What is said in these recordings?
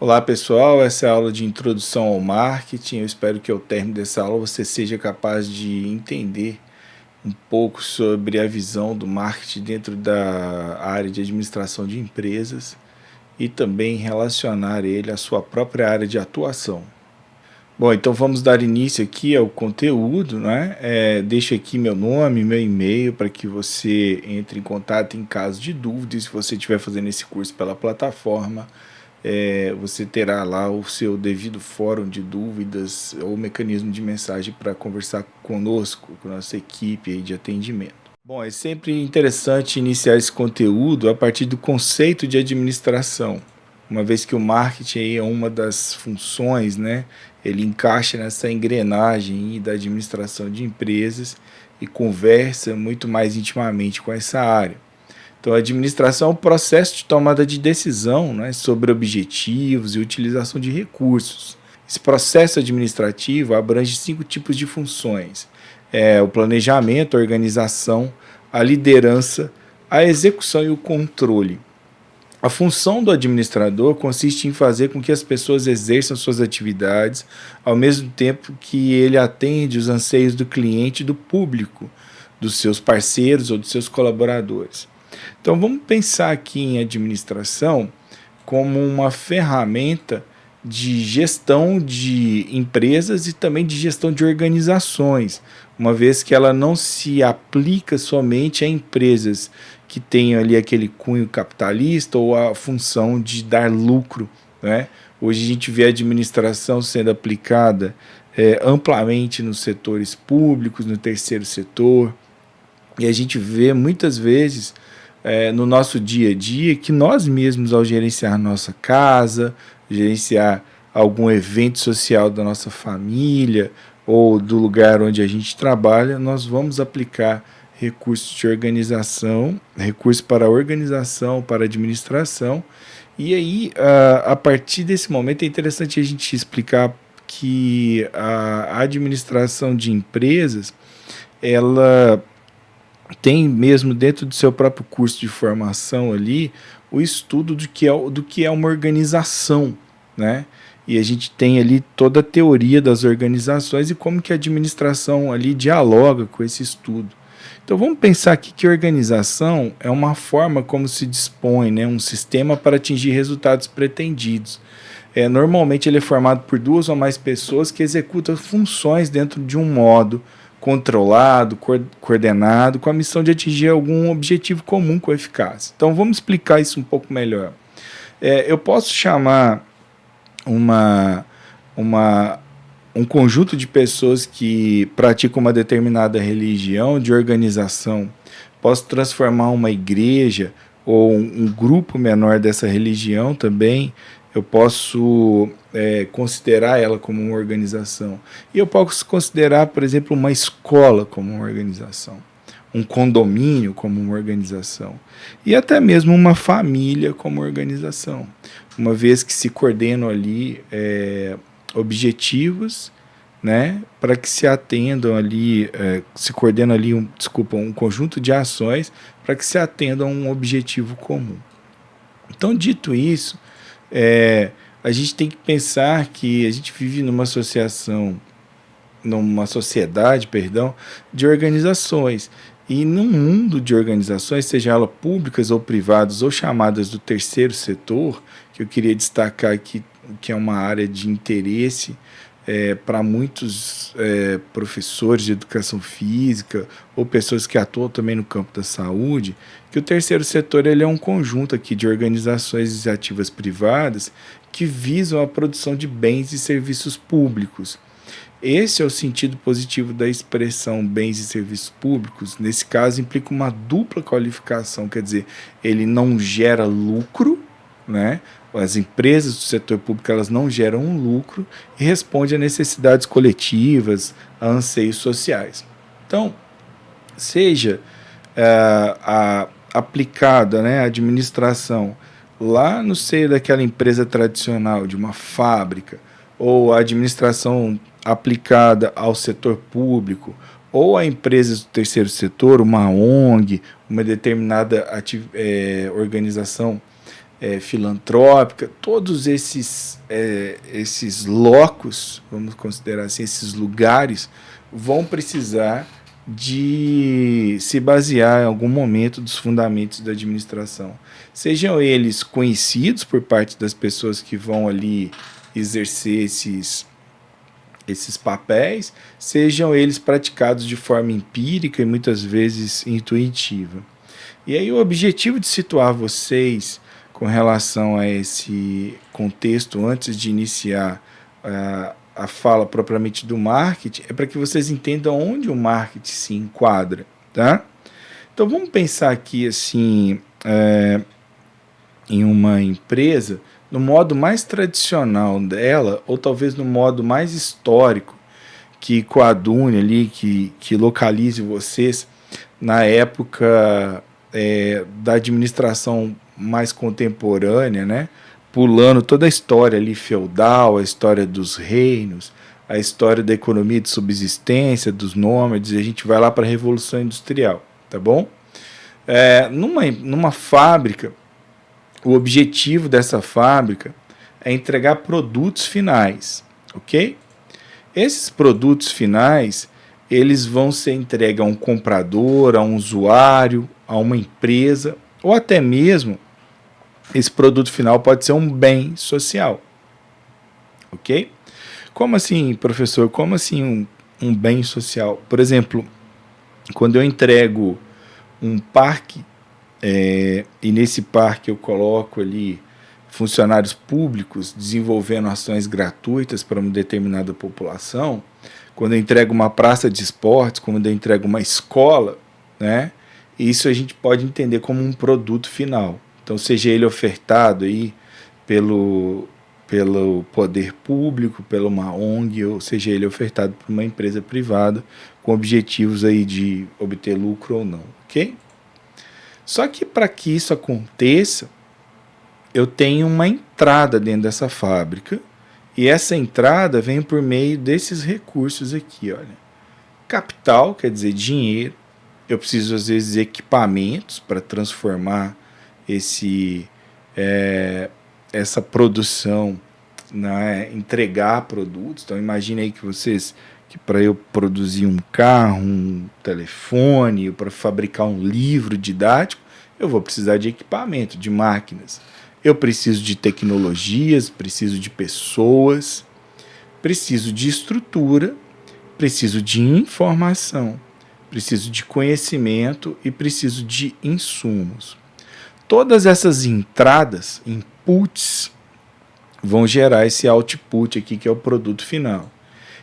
Olá pessoal, essa é a aula de introdução ao marketing. Eu espero que ao término dessa aula você seja capaz de entender um pouco sobre a visão do marketing dentro da área de administração de empresas e também relacionar ele à sua própria área de atuação. Bom, então vamos dar início aqui ao conteúdo, né? Deixo aqui meu nome, meu e-mail para que você entre em contato em caso de dúvidas. Se você estiver fazendo esse curso pela plataforma, você terá lá o seu devido fórum de dúvidas ou mecanismo de mensagem para conversar conosco, com a nossa equipe aí de atendimento. Bom, é sempre interessante iniciar esse conteúdo a partir do conceito de administração, uma vez que o marketing aí é uma das funções, né? Ele encaixa nessa engrenagem da administração de empresas e conversa muito mais intimamente com essa área. Então, a administração é um processo de tomada de decisão, né, sobre objetivos e utilização de recursos. Esse processo administrativo abrange 5 tipos de funções: o planejamento, a organização, a liderança, a execução e o controle. A função do administrador consiste em fazer com que as pessoas exerçam suas atividades ao mesmo tempo que ele atende os anseios do cliente e do público, dos seus parceiros ou dos seus colaboradores. Então vamos pensar aqui em administração como uma ferramenta de gestão de empresas e também de gestão de organizações, uma vez que ela não se aplica somente a empresas que tenham ali aquele cunho capitalista ou a função de dar lucro, né? Hoje a gente vê a administração sendo aplicada amplamente nos setores públicos, no terceiro setor, e a gente vê muitas vezes no nosso dia a dia que nós mesmos, ao gerenciar nossa casa, gerenciar algum evento social da nossa família ou do lugar onde a gente trabalha, nós vamos aplicar recursos de organização, recursos para organização, para administração. E aí, a partir desse momento, é interessante a gente explicar que a administração de empresas, ela tem mesmo dentro do seu próprio curso de formação ali o estudo do que é uma organização, né? E a gente tem ali toda a teoria das organizações e como que a administração ali dialoga com esse estudo. Então vamos pensar aqui que organização é uma forma como se dispõe, né, um sistema para atingir resultados pretendidos. Normalmente ele é formado por 2 ou mais pessoas que executam funções dentro de um modo controlado, coordenado, com a missão de atingir algum objetivo comum com eficácia. Então vamos explicar isso um pouco melhor. Eu posso chamar um conjunto de pessoas que praticam uma determinada religião de organização. Posso transformar uma igreja ou um grupo menor dessa religião também. Eu posso considerar ela como uma organização. E eu posso considerar, por exemplo, uma escola como uma organização, um condomínio como uma organização, e até mesmo uma família como organização, uma vez que se coordenam ali objetivos, né, para que se atendam ali, se coordenam ali um conjunto de ações para que se atendam a um objetivo comum. Então, dito isso, a gente tem que pensar que a gente vive numa sociedade, de organizações. E num mundo de organizações, seja elas públicas ou privadas ou chamadas do terceiro setor, que eu queria destacar aqui, que é uma área de interesse para muitos professores de educação física ou pessoas que atuam também no campo da saúde, que o terceiro setor ele é um conjunto aqui de organizações iniciativas privadas que visam a produção de bens e serviços públicos. Esse é o sentido positivo da expressão bens e serviços públicos. Nesse caso, implica uma dupla qualificação, quer dizer, ele não gera lucro, né? As empresas do setor público elas não geram um lucro e respondem a necessidades coletivas, a anseios sociais. Então, seja aplicada, né, a administração lá no seio daquela empresa tradicional, de uma fábrica, ou a administração aplicada ao setor público, ou a empresas do terceiro setor, uma ONG, uma determinada organização filantrópica, todos esses locos, vamos considerar assim, esses lugares, vão precisar de se basear em algum momento dos fundamentos da administração. Sejam eles conhecidos por parte das pessoas que vão ali exercer esses papéis, sejam eles praticados de forma empírica e muitas vezes intuitiva. E aí o objetivo de situar vocês com relação a esse contexto antes de iniciar a fala propriamente do marketing é para que vocês entendam onde o marketing se enquadra, tá? Então vamos pensar aqui assim em uma empresa no modo mais tradicional dela, ou talvez no modo mais histórico, que coadune ali, que localize vocês na época da administração mais contemporânea, né? Pulando toda a história ali feudal, a história dos reinos, a história da economia de subsistência, dos nômades, e a gente vai lá para a Revolução Industrial, tá bom? Numa fábrica, o objetivo dessa fábrica é entregar produtos finais, ok? Esses produtos finais, eles vão ser entregues a um comprador, a um usuário, a uma empresa, ou até mesmo esse produto final pode ser um bem social, ok? Como assim, professor? Como assim um bem social? Por exemplo, quando eu entrego um parque, e nesse parque eu coloco ali funcionários públicos desenvolvendo ações gratuitas para uma determinada população, quando eu entrego uma praça de esportes, quando eu entrego uma escola, né, isso a gente pode entender como um produto final. Então, seja ele ofertado aí pelo poder público, pela uma ONG, ou seja ele ofertado por uma empresa privada com objetivos aí de obter lucro ou não, ok? Só que para que isso aconteça, eu tenho uma entrada dentro dessa fábrica, e essa entrada vem por meio desses recursos aqui, olha. Capital, quer dizer dinheiro. Eu preciso às vezes de equipamentos para transformar essa produção, né, entregar produtos. Então imagine aí que para eu produzir um carro, um telefone, para fabricar um livro didático, eu vou precisar de equipamento, de máquinas. Eu preciso de tecnologias, preciso de pessoas, preciso de estrutura, preciso de informação, preciso de conhecimento e preciso de insumos. Todas essas entradas, inputs, vão gerar esse output aqui, que é o produto final.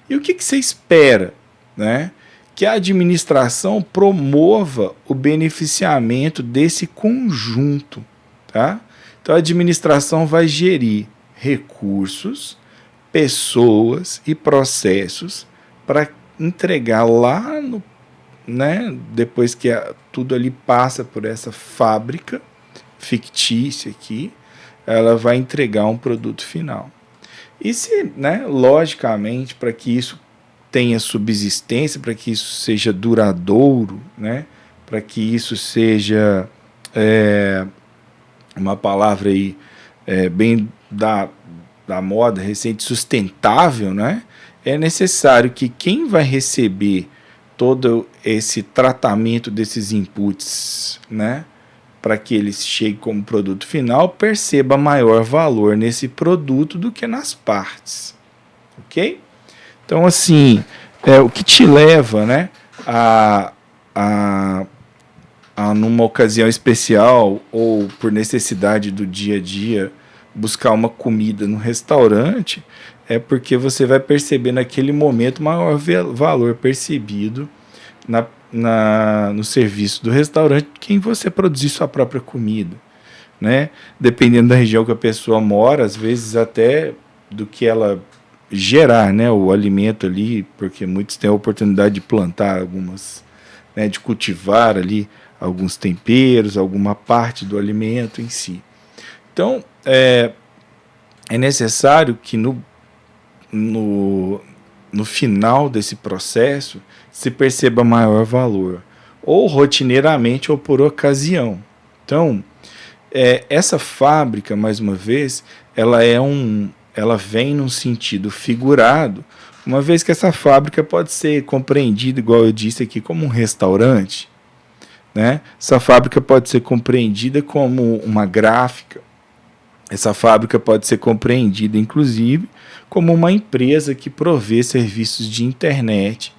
E o que você espera, né? Que a administração promova o beneficiamento desse conjunto, tá? Então a administração vai gerir recursos, pessoas e processos para entregar lá no, né, depois que tudo ali passa por essa fábrica fictícia aqui, ela vai entregar um produto final. E se, né, logicamente, para que isso tenha subsistência, para que isso seja duradouro, né, para que isso seja uma palavra aí bem da moda recente, sustentável, né, é necessário que quem vai receber todo esse tratamento desses inputs, né, para que eles cheguem como produto final, perceba maior valor nesse produto do que nas partes, ok? Então, assim, o que te leva, né, a numa ocasião especial ou por necessidade do dia a dia buscar uma comida no restaurante, é porque você vai perceber naquele momento maior valor percebido no serviço do restaurante que em você produzir sua própria comida, né? Dependendo da região que a pessoa mora, às vezes até do que ela gerar, né, o alimento ali, porque muitos têm a oportunidade de plantar algumas, né, de cultivar ali alguns temperos, alguma parte do alimento em si. Então, é necessário que no final desse processo se perceba maior valor, ou rotineiramente ou por ocasião. Então, Essa fábrica, mais uma vez, ela vem num sentido figurado, uma vez que essa fábrica pode ser compreendida, igual eu disse aqui, como um restaurante, né? Essa fábrica pode ser compreendida como uma gráfica. Essa fábrica pode ser compreendida, inclusive, como uma empresa que provê serviços de internet,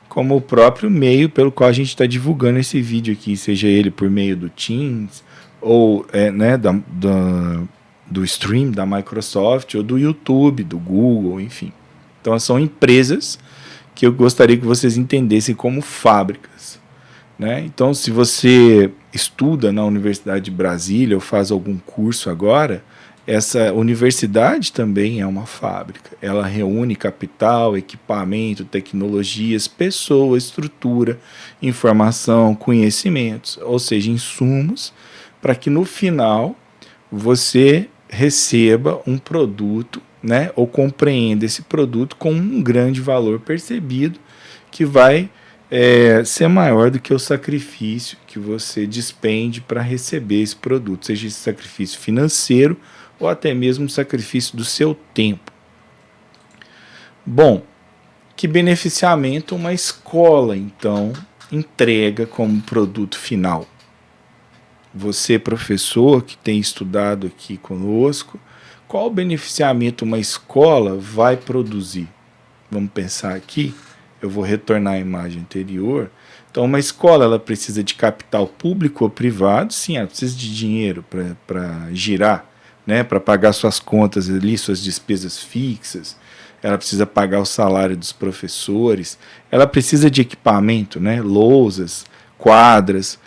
como o próprio meio pelo qual a gente está divulgando esse vídeo aqui, seja ele por meio do Teams, ou né, do stream da Microsoft, ou do YouTube, do Google, enfim. Então são empresas que eu gostaria que vocês entendessem como fábricas. Né? Então, se você estuda na Universidade de Brasília ou faz algum curso agora, essa universidade também é uma fábrica. Ela reúne capital, equipamento, tecnologias, pessoas, estrutura, informação, conhecimentos, ou seja, insumos, para que no final você receba um produto, né, ou compreenda esse produto com um grande valor percebido que vai ser maior do que o sacrifício que você despende para receber esse produto, seja esse sacrifício financeiro ou até mesmo o sacrifício do seu tempo. Bom, que beneficiamento uma escola, então, entrega como produto final? Você, professor, que tem estudado aqui conosco, qual beneficiamento uma escola vai produzir? Vamos pensar aqui. Eu vou retornar à imagem anterior. Então, uma escola ela precisa de capital público ou privado? Sim, ela precisa de dinheiro para girar, né? Para pagar suas contas ali, suas despesas fixas. Ela precisa pagar o salário dos professores. Ela precisa de equipamento, né? Lousas, quadras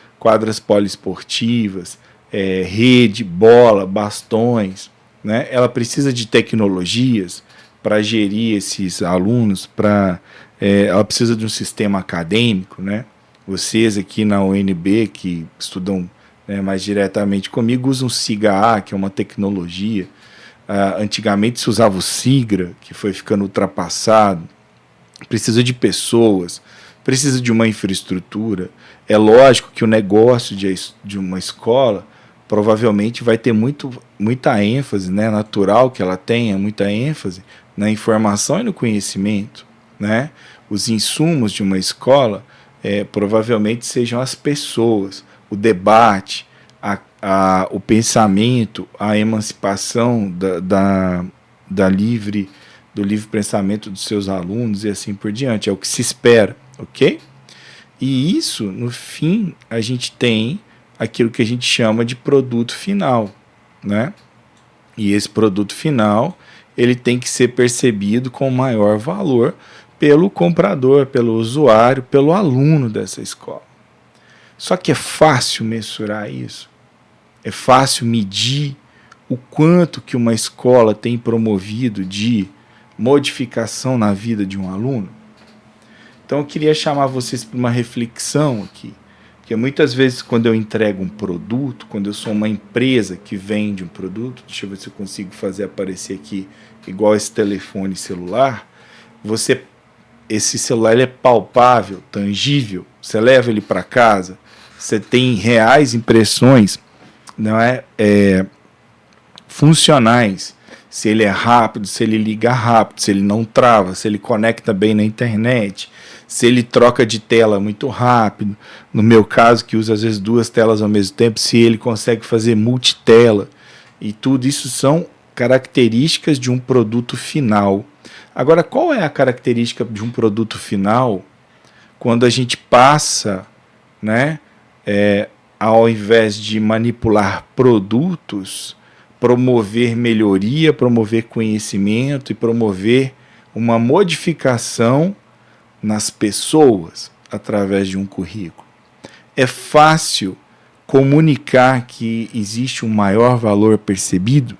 poliesportivas, rede, bola, bastões. Né? Ela precisa de tecnologias para gerir esses alunos, ela precisa de um sistema acadêmico, né? Vocês aqui na UNB que estudam mais diretamente comigo usam o SIGA-A, que é uma tecnologia. Antigamente se usava o SIGRA, que foi ficando ultrapassado. Precisa de pessoas, precisa de uma infraestrutura. É lógico que o negócio de uma escola provavelmente vai ter muita ênfase, né? Natural que ela tenha muita ênfase na informação e no conhecimento, né? Os insumos de uma escola provavelmente sejam as pessoas, o debate, o pensamento, a emancipação do livre pensamento dos seus alunos e assim por diante. É o que se espera, ok? E isso, no fim, a gente tem aquilo que a gente chama de produto final, né? E esse produto final, ele tem que ser percebido com maior valor pelo comprador, pelo usuário, pelo aluno dessa escola. Só que é fácil mensurar isso? É fácil medir o quanto que uma escola tem promovido de modificação na vida de um aluno? Então eu queria chamar vocês para uma reflexão aqui, porque muitas vezes quando eu entrego um produto, quando eu sou uma empresa que vende um produto, deixa eu ver se eu consigo fazer aparecer aqui igual esse telefone celular, esse celular ele é palpável, tangível, você leva ele para casa, você tem reais impressões, não funcionais, se ele é rápido, se ele liga rápido, se ele não trava, se ele conecta bem na internet, se ele troca de tela muito rápido, no meu caso que usa às vezes 2 telas ao mesmo tempo, se ele consegue fazer multitela, e tudo isso são características de um produto final. Agora, qual é a característica de um produto final quando a gente passa, né, ao invés de manipular produtos, promover melhoria, promover conhecimento e promover uma modificação nas pessoas através de um currículo? É fácil comunicar que existe um maior valor percebido?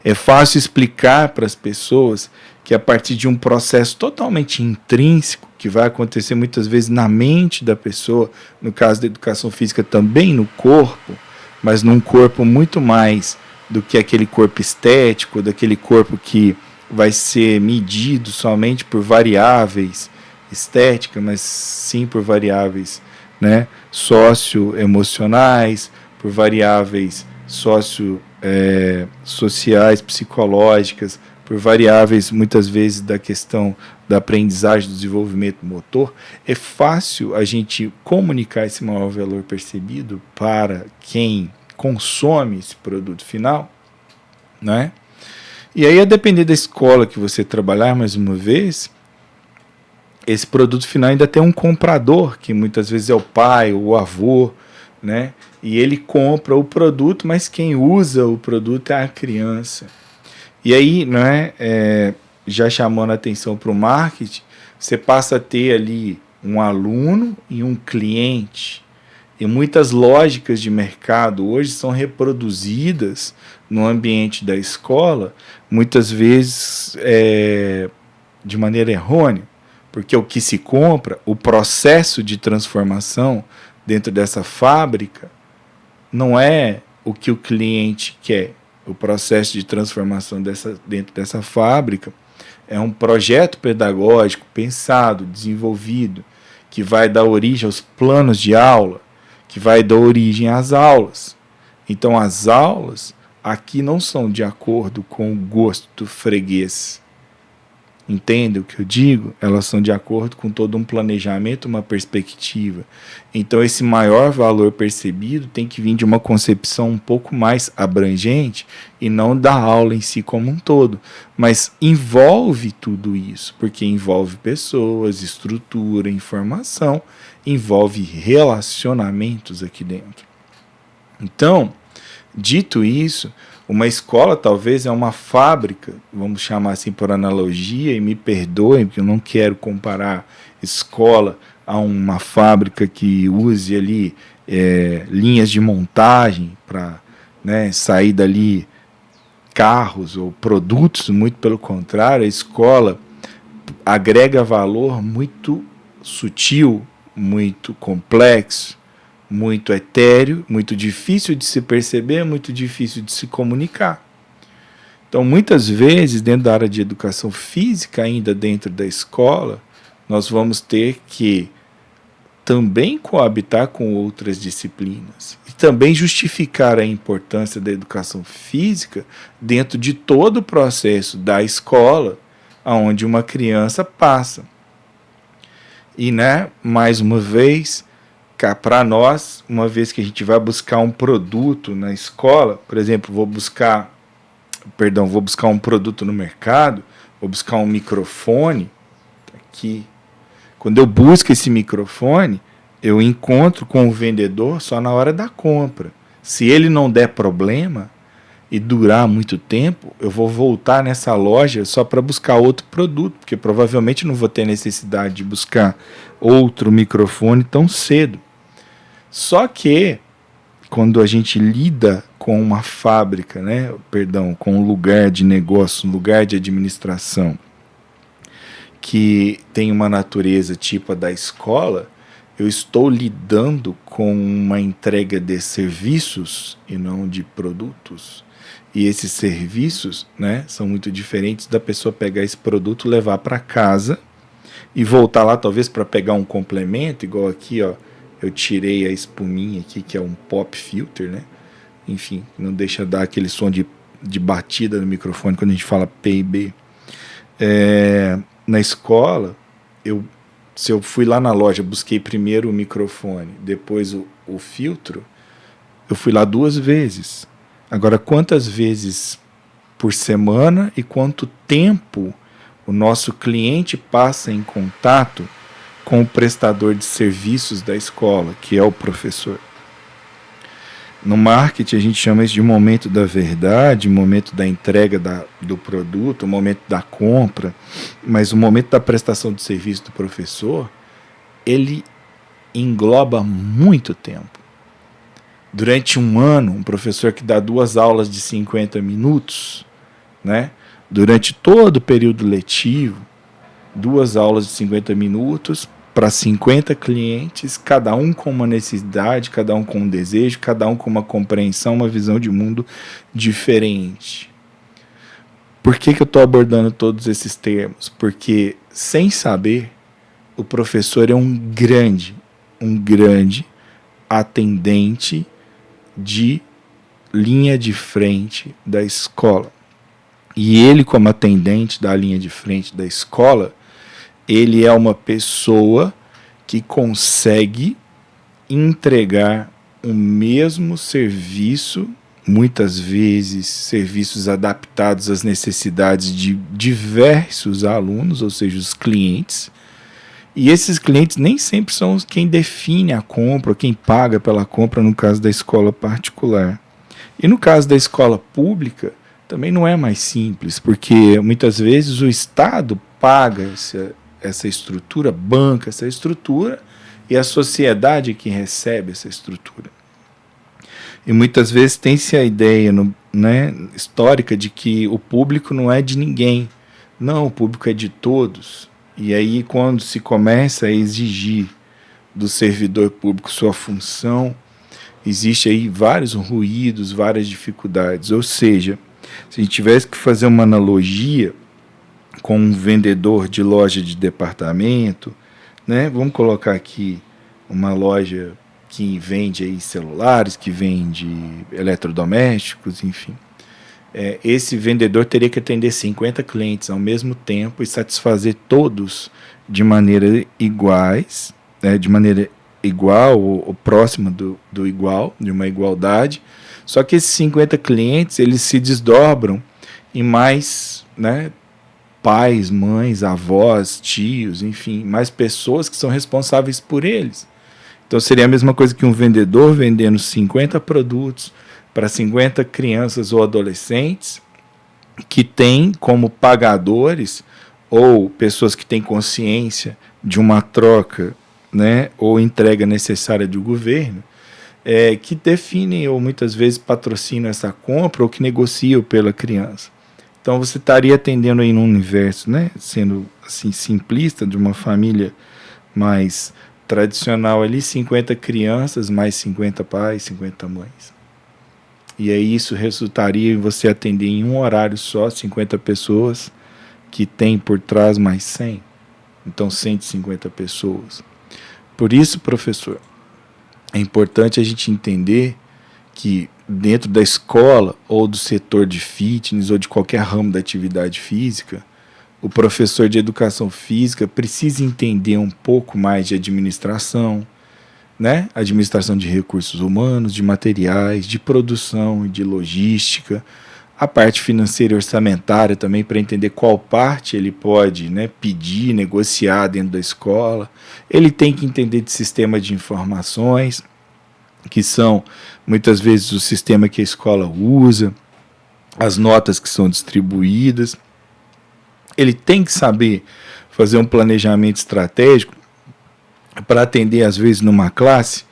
É fácil explicar para as pessoas que a partir de um processo totalmente intrínseco, que vai acontecer muitas vezes na mente da pessoa, no caso da educação física também no corpo, mas num corpo muito mais do que aquele corpo estético, daquele corpo que vai ser medido somente por variáveis estéticas, mas sim por variáveis, né, socioemocionais, por variáveis sociais, psicológicas, por variáveis, muitas vezes, da questão da aprendizagem, do desenvolvimento motor, é fácil a gente comunicar esse maior valor percebido para quem consome esse produto final, né? E aí, a depender da escola que você trabalhar, mais uma vez, esse produto final ainda tem um comprador, que muitas vezes é o pai ou o avô, né? E ele compra o produto, mas quem usa o produto é a criança. E aí, né, já chamando a atenção para o marketing, você passa a ter ali um aluno e um cliente. E muitas lógicas de mercado hoje são reproduzidas no ambiente da escola, muitas vezes de maneira errônea, porque o que se compra, o processo de transformação dentro dessa fábrica, não é o que o cliente quer. O processo de transformação dentro dessa fábrica é um projeto pedagógico pensado, desenvolvido, que vai dar origem aos planos de aula, que vai dar origem às aulas. Então, as aulas aqui não são de acordo com o gosto do freguês. Entende o que eu digo? Elas são de acordo com todo um planejamento, uma perspectiva. Então, esse maior valor percebido tem que vir de uma concepção um pouco mais abrangente e não da aula em si como um todo. Mas envolve tudo isso, porque envolve pessoas, estrutura, informação, envolve relacionamentos aqui dentro. Então, dito isso, uma escola talvez é uma fábrica, vamos chamar assim por analogia, e me perdoem, porque eu não quero comparar escola a uma fábrica que use ali linhas de montagem para, né, sair dali carros ou produtos, muito pelo contrário, a escola agrega valor muito sutil, muito complexo, muito etéreo, muito difícil de se perceber, muito difícil de se comunicar. Então, muitas vezes, dentro da área de educação física, ainda dentro da escola, nós vamos ter que também coabitar com outras disciplinas e também justificar a importância da educação física dentro de todo o processo da escola onde uma criança passa. E, né, mais uma vez, para nós, uma vez que a gente vai buscar um produto na escola, por exemplo, vou buscar um produto no mercado, vou buscar um microfone, aqui. Quando eu busco esse microfone, eu encontro com o vendedor só na hora da compra. Se ele não der problema e durar muito tempo, eu vou voltar nessa loja só para buscar outro produto, porque provavelmente não vou ter necessidade de buscar outro microfone tão cedo. Só que, quando a gente lida com uma fábrica, né, com um lugar de negócio, um lugar de administração, que tem uma natureza tipo a da escola, eu estou lidando com uma entrega de serviços e não de produtos. E esses serviços, né, são muito diferentes da pessoa pegar esse produto, levar para casa e voltar lá talvez para pegar um complemento, igual aqui, ó. Eu tirei a espuminha aqui, que é um pop filter, né? Enfim, não deixa dar aquele som de batida no microfone quando a gente fala P e B. Na escola, se eu fui lá na loja, busquei primeiro o microfone, depois o filtro, eu fui lá 2 vezes. Agora, quantas vezes por semana e quanto tempo o nosso cliente passa em contato com o prestador de serviços da escola, que é o professor? No marketing, a gente chama isso de momento da verdade, momento da entrega do produto, momento da compra, mas o momento da prestação de serviço do professor, ele engloba muito tempo. Durante um ano, um professor que dá 2 aulas de 50 minutos, né? Durante todo o período letivo, 2 aulas de 50 minutos para 50 clientes, cada um com uma necessidade, cada um com um desejo, cada um com uma compreensão, uma visão de mundo diferente. Por que eu estou abordando todos esses termos? Porque, sem saber, o professor é um grande atendente de linha de frente da escola. E ele, como atendente da linha de frente da escola, ele é uma pessoa que consegue entregar o mesmo serviço, muitas vezes serviços adaptados às necessidades de diversos alunos, ou seja, os clientes. E esses clientes nem sempre são quem define a compra, quem paga pela compra, no caso da escola particular. E no caso da escola pública, também não é mais simples, porque muitas vezes o Estado paga essa estrutura, banca essa estrutura, e a sociedade é que recebe essa estrutura. E muitas vezes tem-se a ideia histórica de que o público não é de ninguém. Não, o público é de todos. E aí, quando se começa a exigir do servidor público sua função, existe aí vários ruídos, várias dificuldades. Ou seja, se a gente tivesse que fazer uma analogia com um vendedor de loja de departamento, né? Vamos colocar aqui uma loja que vende aí celulares, que vende eletrodomésticos, enfim. Esse vendedor teria que atender 50 clientes ao mesmo tempo e satisfazer todos de maneira iguais, de maneira igual ou próxima do igual, de uma igualdade. Só que esses 50 clientes, eles se desdobram em mais, pais, mães, avós, tios, enfim, mais pessoas que são responsáveis por eles. Então seria a mesma coisa que um vendedor vendendo 50 produtos para 50 crianças ou adolescentes que têm como pagadores ou pessoas que têm consciência de uma troca, ou entrega necessária do governo, que definem ou muitas vezes patrocinam essa compra ou que negociam pela criança. Então você estaria atendendo aí num universo, sendo assim simplista, de uma família mais tradicional ali, 50 crianças mais 50 pais, 50 mães. E aí isso resultaria em você atender em um horário só 50 pessoas, que tem por trás mais 100. Então 150 pessoas. Por isso, professor, é importante a gente entender que dentro da escola ou do setor de fitness ou de qualquer ramo da atividade física, o professor de educação física precisa entender um pouco mais de administração, administração de recursos humanos, de materiais, de produção e de logística, a parte financeira e orçamentária também, para entender qual parte ele pode pedir, negociar dentro da escola. Ele tem que entender de sistema de informações, que são muitas vezes o sistema que a escola usa, as notas que são distribuídas. Ele tem que saber fazer um planejamento estratégico para atender, às vezes, numa classe,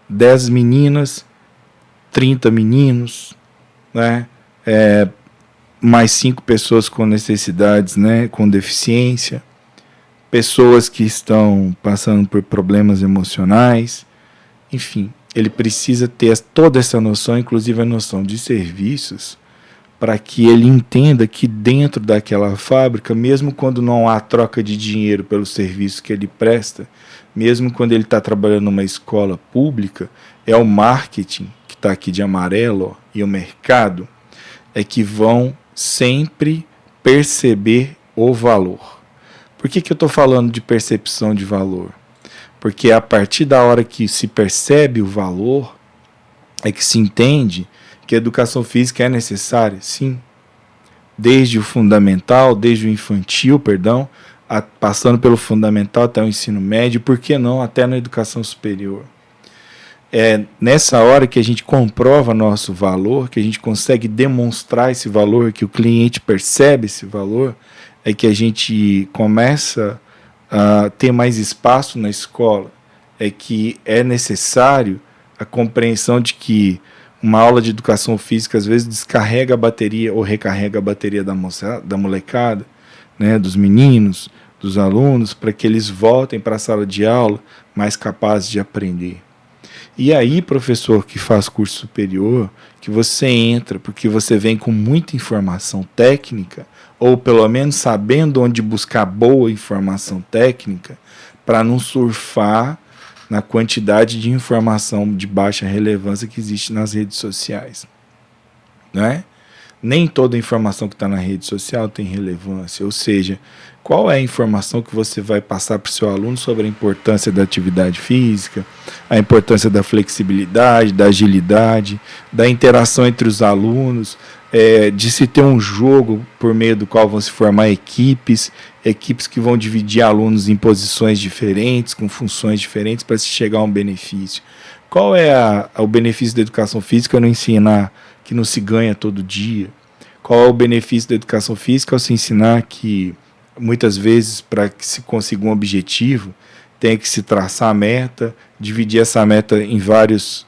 10 meninas, 30 meninos, mais 5 pessoas com necessidades, com deficiência, pessoas que estão passando por problemas emocionais, enfim, ele precisa ter toda essa noção, inclusive a noção de serviços, para que ele entenda que dentro daquela fábrica, mesmo quando não há troca de dinheiro pelo serviço que ele presta, mesmo quando ele está trabalhando numa escola pública, é o marketing, que está aqui de amarelo, e o mercado, que vão sempre perceber o valor. Por que eu estou falando de percepção de valor? Porque a partir da hora que se percebe o valor, é que se entende que a educação física é necessária, sim. Desde o fundamental, desde o infantil, passando pelo fundamental até o ensino médio, por que não até na educação superior? É nessa hora que a gente comprova nosso valor, que a gente consegue demonstrar esse valor, que o cliente percebe esse valor, é que a gente começa a ter mais espaço na escola, é que é necessário a compreensão de que uma aula de educação física às vezes descarrega a bateria ou recarrega a bateria da molecada, dos meninos, dos alunos, para que eles voltem para a sala de aula mais capazes de aprender. E aí, professor que faz curso superior, que você entra porque você vem com muita informação técnica, ou pelo menos sabendo onde buscar boa informação técnica, para não surfar na quantidade de informação de baixa relevância que existe nas redes sociais, né? Nem toda informação que está na rede social tem relevância, ou seja, qual é a informação que você vai passar para o seu aluno sobre a importância da atividade física, a importância da flexibilidade, da agilidade, da interação entre os alunos, de se ter um jogo por meio do qual vão se formar equipes que vão dividir alunos em posições diferentes, com funções diferentes, para se chegar a um benefício. Qual é o benefício da educação física no ensinar que não se ganha todo dia? Qual é o benefício da educação física ao se ensinar que, muitas vezes, para que se consiga um objetivo, tem que se traçar a meta, dividir essa meta em várias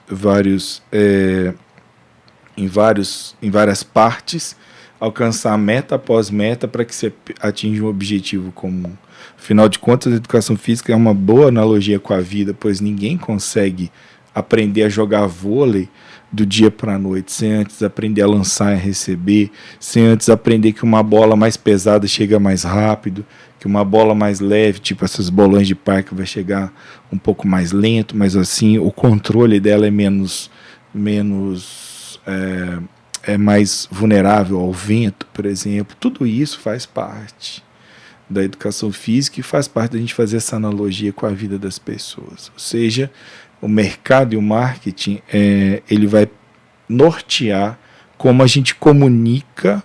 partes, alcançar meta após meta para que se atinja um objetivo comum. Afinal de contas, a educação física é uma boa analogia com a vida, pois ninguém consegue aprender a jogar vôlei do dia para a noite, sem antes aprender a lançar e receber, sem antes aprender que uma bola mais pesada chega mais rápido, que uma bola mais leve, tipo essas bolões de parque, vai chegar um pouco mais lento, mas assim o controle dela é mais vulnerável ao vento, por exemplo. Tudo isso faz parte da educação física e faz parte da gente fazer essa analogia com a vida das pessoas. Ou seja, o mercado e o marketing, ele vai nortear como a gente comunica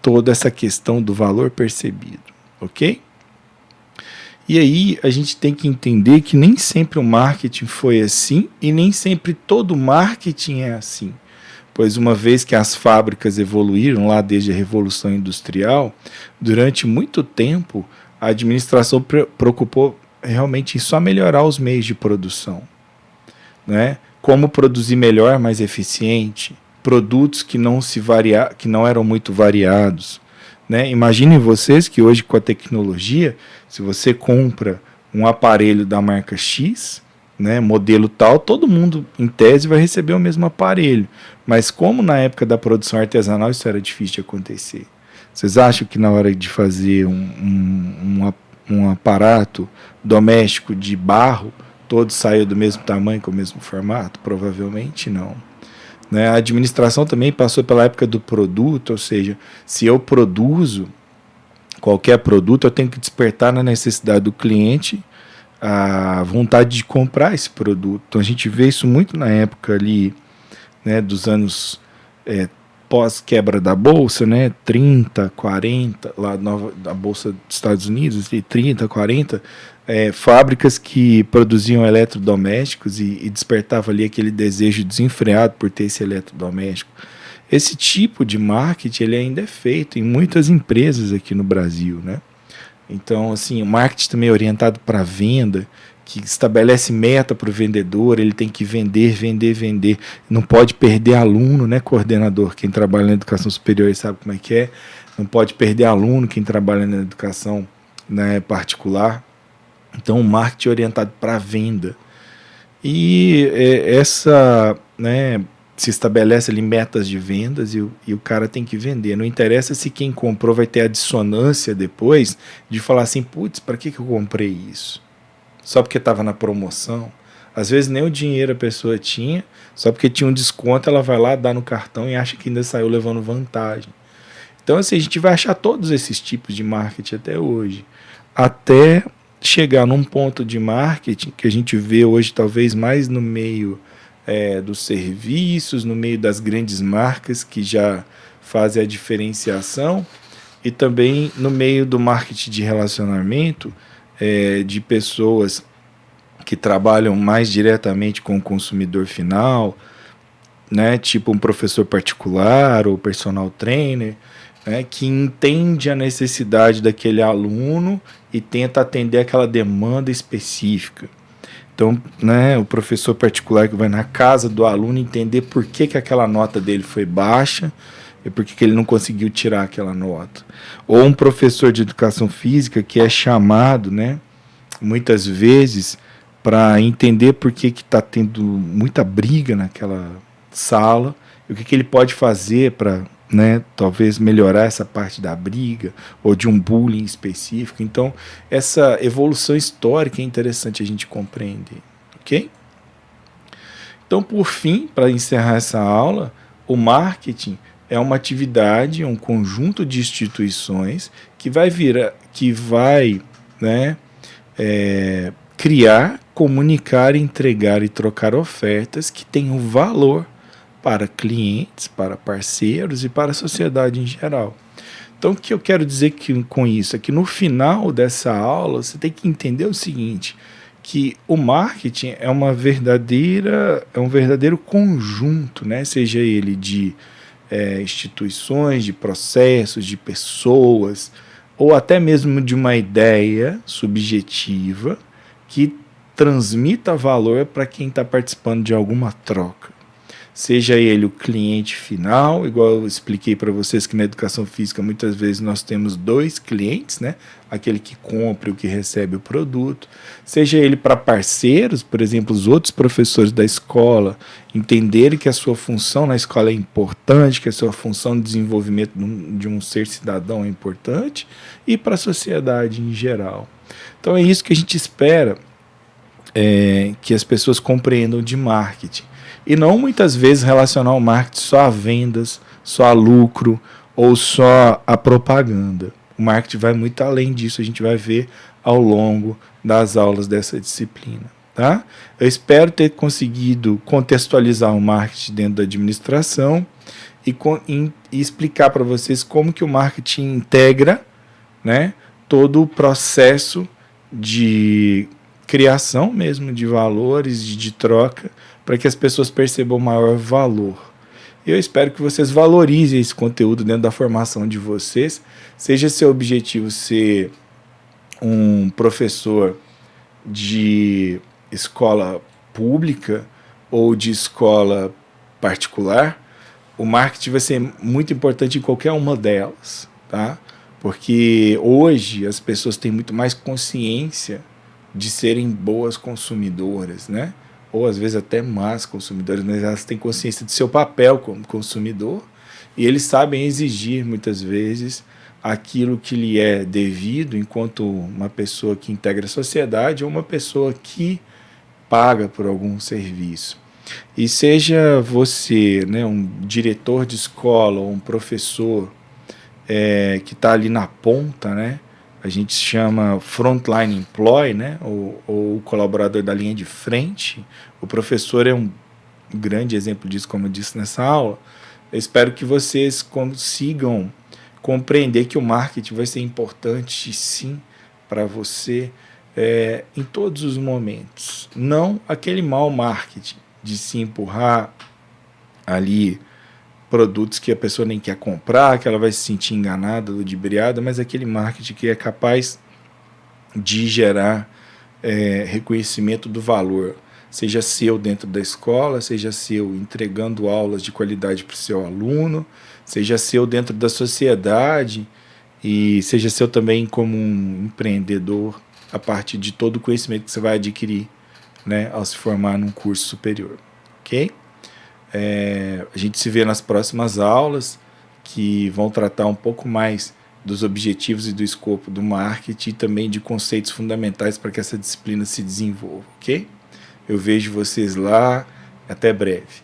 toda essa questão do valor percebido, ok? E aí a gente tem que entender que nem sempre o marketing foi assim e nem sempre todo marketing é assim. Pois uma vez que as fábricas evoluíram lá desde a Revolução Industrial, durante muito tempo a administração preocupou realmente em só melhorar os meios de produção, né? Como produzir melhor, mais eficiente, produtos que não eram muito variados, né? Imaginem vocês que hoje com a tecnologia, se você compra um aparelho da marca X, né, modelo tal, todo mundo em tese vai receber o mesmo aparelho, mas como na época da produção artesanal isso era difícil de acontecer, vocês acham que na hora de fazer um aparato doméstico de barro, todo saiu do mesmo tamanho, com o mesmo formato? Provavelmente não. Né? A administração também passou pela época do produto, ou seja, se eu produzo qualquer produto, eu tenho que despertar na necessidade do cliente a vontade de comprar esse produto. Então a gente vê isso muito na época ali, né, dos anos pós-quebra da Bolsa, né, 30, 40, lá da Bolsa dos Estados Unidos, 30, 40, fábricas que produziam eletrodomésticos e despertava ali aquele desejo desenfreado por ter esse eletrodoméstico. Esse tipo de marketing ele ainda é feito em muitas empresas aqui no Brasil, né? Então, assim, o marketing também é orientado para a venda, que estabelece meta para o vendedor, ele tem que vender, vender, vender. Não pode perder aluno, né, coordenador? Quem trabalha na educação superior sabe como é que é. Não pode perder aluno, quem trabalha na educação, né, particular. Então, o marketing é orientado para a venda. E se estabelece ali metas de vendas e o cara tem que vender. Não interessa se quem comprou vai ter a dissonância depois de falar assim, putz, para que eu comprei isso? Só porque estava na promoção. Às vezes nem o dinheiro a pessoa tinha, só porque tinha um desconto ela vai lá, dá no cartão e acha que ainda saiu levando vantagem. Então assim, a gente vai achar todos esses tipos de marketing até hoje. Até chegar num ponto de marketing que a gente vê hoje talvez mais no meio dos serviços, no meio das grandes marcas que já fazem a diferenciação e também no meio do marketing de relacionamento, de pessoas que trabalham mais diretamente com o consumidor final, né, tipo um professor particular ou personal trainer, né, que entende a necessidade daquele aluno e tenta atender aquela demanda específica. Então, né, o professor particular que vai na casa do aluno entender por que aquela nota dele foi baixa e por que ele não conseguiu tirar aquela nota. Ou um professor de educação física que é chamado, né, muitas vezes para entender por que está tendo muita briga naquela sala e o que ele pode fazer para né, talvez melhorar essa parte da briga ou de um bullying específico. Então, essa evolução histórica é interessante a gente compreender, ok? Então, por fim, para encerrar essa aula, o marketing é uma atividade, um conjunto de instituições que vai, né, criar, comunicar, entregar e trocar ofertas que tenham valor para clientes, para parceiros e para a sociedade em geral. Então, o que eu quero dizer com isso é que no final dessa aula você tem que entender o seguinte, que o marketing é um verdadeiro conjunto, né? Seja ele de instituições, de processos, de pessoas, ou até mesmo de uma ideia subjetiva que transmita valor para quem está participando de alguma troca. Seja ele o cliente final, igual eu expliquei para vocês que na educação física muitas vezes nós temos dois clientes, né? Aquele que compra e o que recebe o produto. Seja ele para parceiros, por exemplo, os outros professores da escola entenderem que a sua função na escola é importante, que a sua função de desenvolvimento de um ser cidadão é importante, e para a sociedade em geral. Então é isso que a gente espera que as pessoas compreendam de marketing. E não muitas vezes relacionar o marketing só a vendas, só a lucro ou só a propaganda. O marketing vai muito além disso, a gente vai ver ao longo das aulas dessa disciplina. Tá? Eu espero ter conseguido contextualizar o marketing dentro da administração e explicar para vocês como que o marketing integra, né, todo o processo de criação mesmo de valores, de troca, para que as pessoas percebam maior valor. Eu espero que vocês valorizem esse conteúdo dentro da formação de vocês, seja seu objetivo ser um professor de escola pública ou de escola particular, o marketing vai ser muito importante em qualquer uma delas, tá? Porque hoje as pessoas têm muito mais consciência de serem boas consumidoras, né? Ou às vezes até más consumidoras, mas elas têm consciência de seu papel como consumidor e eles sabem exigir muitas vezes aquilo que lhe é devido enquanto uma pessoa que integra a sociedade ou uma pessoa que paga por algum serviço. E seja você, né, um diretor de escola ou um professor que está ali na ponta, né? A gente chama frontline employee, né? Ou o colaborador da linha de frente. O professor é um grande exemplo disso, como eu disse nessa aula. Eu espero que vocês consigam compreender que o marketing vai ser importante, sim, para você em todos os momentos. Não aquele mau marketing de se empurrar ali produtos que a pessoa nem quer comprar, que ela vai se sentir enganada, ludibriada, mas aquele marketing que é capaz de gerar reconhecimento do valor, seja seu dentro da escola, seja seu entregando aulas de qualidade para o seu aluno, seja seu dentro da sociedade e seja seu também como um empreendedor a partir de todo o conhecimento que você vai adquirir, né, ao se formar num curso superior, ok? A gente se vê nas próximas aulas que vão tratar um pouco mais dos objetivos e do escopo do marketing e também de conceitos fundamentais para que essa disciplina se desenvolva, ok? Eu vejo vocês lá, até breve.